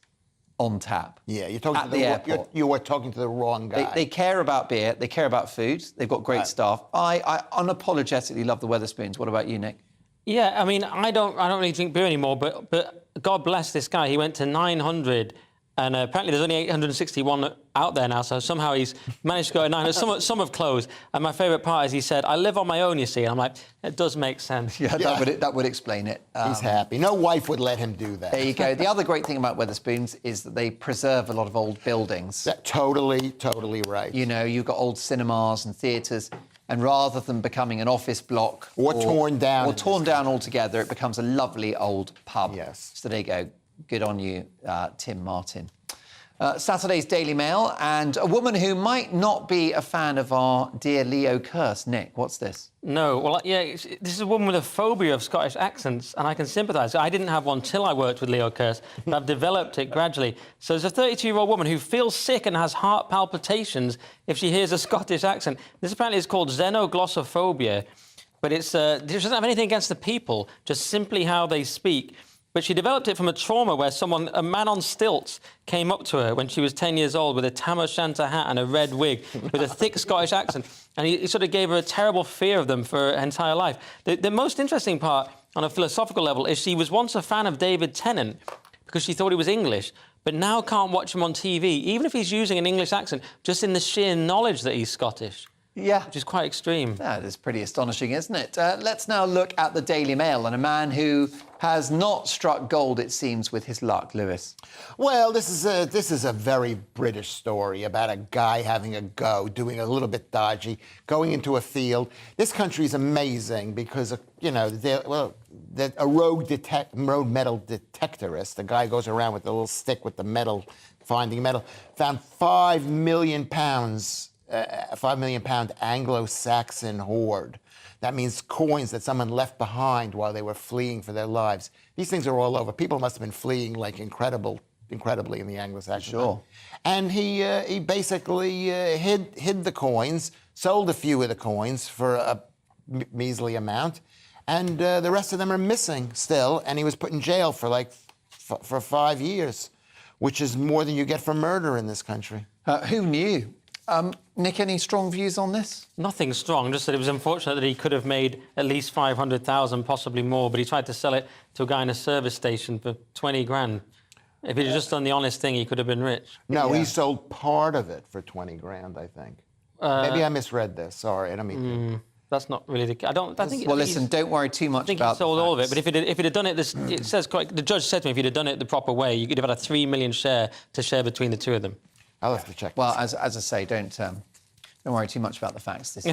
on tap. Yeah, you're talking at the airport. You are talking to the wrong guy. They care about beer. They care about food. They've got great staff. I unapologetically love the Wetherspoons. What about you, Nick? Yeah, I mean, I don't really drink beer anymore, but God bless this guy. He went to 900, and apparently there's only 861 out there now, so somehow he's managed to go to 900. Some have closed, and my favourite part is he said, I live on my own, you see. And I'm like, it does make sense. Yeah, that would explain it. He's happy. No wife would let him do that. There you go. The other great thing about Wetherspoons is that they preserve a lot of old buildings. Totally right. You've got old cinemas and theatres, and rather than becoming an office block... Or torn down. Or torn down altogether, it becomes a lovely old pub. Yes. So there you go. Good on you, Tim Martin. Saturday's Daily Mail, and a woman who might not be a fan of our dear Leo Kearse. Nick, what's this? No, well, yeah, this is a woman with a phobia of Scottish accents, and I can sympathise. I didn't have one till I worked with Leo Kearse, but I've developed it gradually. So there's a 32-year-old woman who feels sick and has heart palpitations if she hears a Scottish accent. This apparently is called xenoglossophobia, but it doesn't have anything against the people, just simply how they speak. But she developed it from a trauma where a man on stilts, came up to her when she was 10 years old with a tam o' shanter hat and a red wig with a thick Scottish accent. And he sort of gave her a terrible fear of them for her entire life. The most interesting part on a philosophical level is she was once a fan of David Tennant because she thought he was English, but now can't watch him on TV, even if he's using an English accent, just in the sheer knowledge that he's Scottish. Yeah. Which is quite extreme. That is pretty astonishing, isn't it? Let's now look at the Daily Mail and a man who has not struck gold, it seems, with his luck. Lewis. Well, this is a very British story about a guy having a go, doing a little bit dodgy, going into a field. This country is amazing because, a rogue metal detectorist, the guy goes around with a little stick with the metal, finding metal, found £5 million a £5 million Anglo-Saxon hoard. That means coins that someone left behind while they were fleeing for their lives. These things are all over. People must have been fleeing like incredibly in the Anglo-Saxon. Sure. And he basically hid the coins, sold a few of the coins for a measly amount, and the rest of them are missing still. And he was put in jail for for 5 years, which is more than you get for murder in this country. Who knew? Nick, any strong views on this? Nothing strong, just that it was unfortunate that he could have made at least 500,000, possibly more, but he tried to sell it to a guy in a service station for 20 grand. If he'd just done the honest thing, he could have been rich. No, he sold part of it for 20 grand, I think. Maybe I misread this. Sorry, I don't mean to. That's not really the case. I think. Well, listen, don't worry too much about. I think he sold all of it, but if it had done it, it says quite. The judge said to me, if he'd have done it the proper way, you could have had a 3 million share to share between the two of them. I'll have to check. Well, as I say, don't worry too much about the facts. This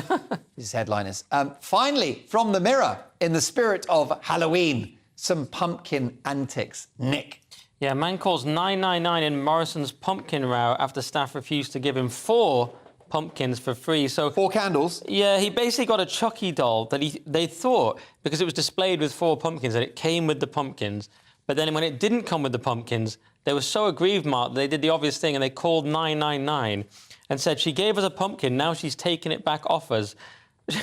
is headliners. Finally, from the Mirror, in the spirit of Halloween, some pumpkin antics. Nick. Yeah, a man calls 999 in Morrison's pumpkin row after staff refused to give him 4 pumpkins for free. So 4 candles? Yeah, he basically got a Chucky doll that they thought, because it was displayed with 4 pumpkins, that it came with the pumpkins. But then when it didn't come with the pumpkins, they were so aggrieved, Mark, they did the obvious thing and they called 999 and said, she gave us a pumpkin, now she's taking it back off us.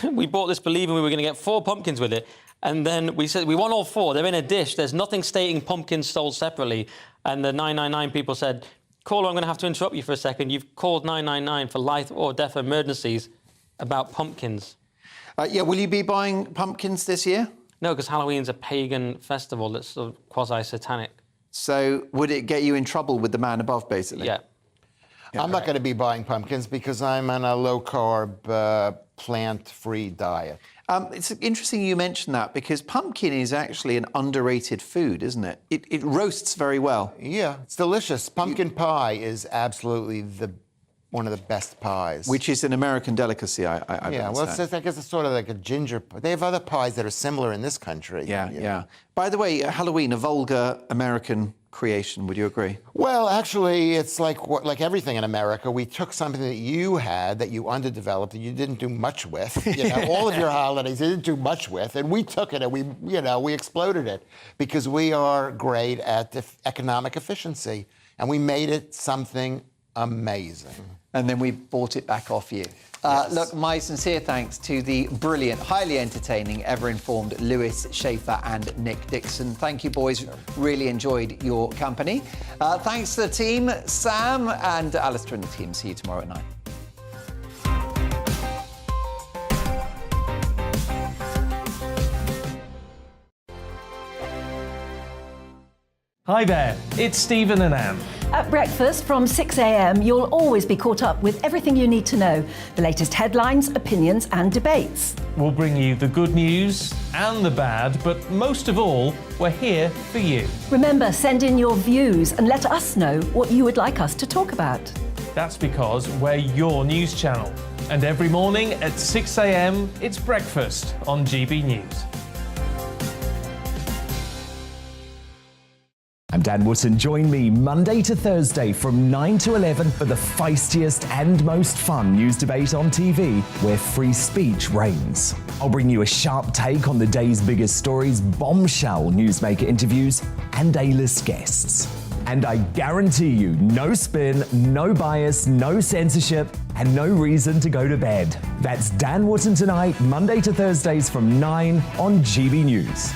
We bought this believing we were going to get 4 pumpkins with it. And then we said, we want all 4. They're in a dish. There's nothing stating pumpkins sold separately. And the 999 people said, caller, I'm going to have to interrupt you for a second. You've called 999 for life or death emergencies about pumpkins. Yeah, will you be buying pumpkins this year? No, because Halloween's a pagan festival that's sort of quasi-satanic. So would it get you in trouble with the man above, basically? Yeah. I'm not going to be buying pumpkins because I'm on a low-carb, plant-free diet. It's interesting you mentioned that because pumpkin is actually an underrated food, isn't it? It roasts very well. Yeah, it's delicious. Pumpkin pie is absolutely one of the best pies. Which is an American delicacy, I yeah, well, I guess it's sort of like a ginger pie. They have other pies that are similar in this country. Yeah. By the way, Halloween, a vulgar American creation, would you agree? Well, actually, it's like everything in America. We took something that you had, that you underdeveloped, that you didn't do much with. You know, all of your holidays you didn't do much with, and we took it and we exploded it because we are great at economic efficiency, and we made it something amazing. And then we bought it back off you. Yes. Look, my sincere thanks to the brilliant, highly entertaining, ever-informed Lewis Schaefer and Nick Dixon. Thank you, boys. Really enjoyed your company. Thanks to the team, Sam and Alistair and the team. See you tomorrow at 9. Hi there, it's Stephen and Anne. At breakfast from 6 a.m, you'll always be caught up with everything you need to know, the latest headlines, opinions and debates. We'll bring you the good news and the bad, but most of all, we're here for you. Remember, send in your views and let us know what you would like us to talk about. That's because we're your news channel. And every morning at 6 a.m, it's breakfast on GB News. I'm Dan Wootton. Join me Monday to Thursday from 9 to 11 for the feistiest and most fun news debate on TV, where free speech reigns. I'll bring you a sharp take on the day's biggest stories, bombshell newsmaker interviews, and A-list guests. And I guarantee you, no spin, no bias, no censorship, and no reason to go to bed. That's Dan Wootton Tonight, Monday to Thursdays from 9 on GB News.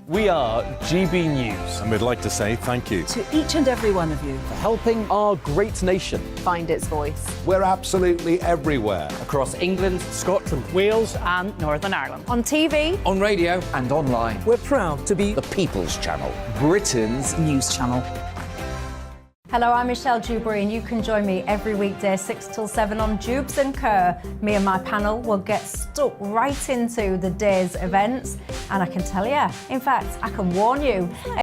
We are GB News. And we'd like to say thank you To each and every one of you. for helping our great nation Find its voice. We're absolutely everywhere. across England, Scotland, Wales and Northern Ireland. On TV, on radio. And online. We're proud to be the People's Channel. Britain's news channel. Hello, I'm Michelle Dewberry and you can join me every weekday 6 till 7 on Jubes and Kerr. Me and my panel will get stuck right into the day's events and I can tell you, in fact, I can warn you,